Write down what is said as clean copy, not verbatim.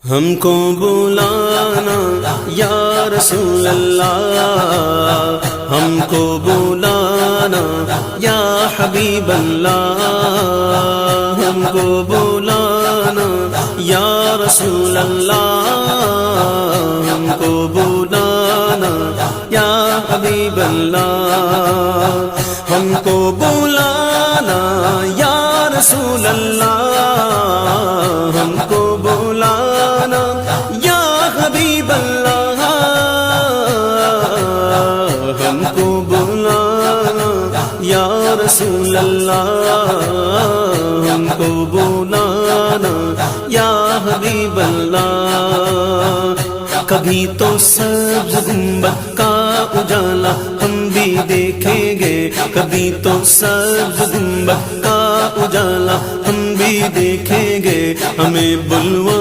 हमको बुलाना या रसूल अल्लाह, हमको बुलाना या हबीब अल्लाह, हमको बुलाना या रसूल अल्लाह, हमको बुलाना या हबीब अल्लाह, हमको बुलाना या रसूल अल्लाह, हमको बुलाना या हबीब अल्लाह, हमको बुलाना या रसूल अल्लाह, हमको बुलाना या हबीब अल्लाह। कभी तो सब्ज़ गुंबद का उजाला हम भी देखेंगे, कभी तो सब्ज़ गुंबद का उजाला हम भी देखेंगे, हमें बुलवा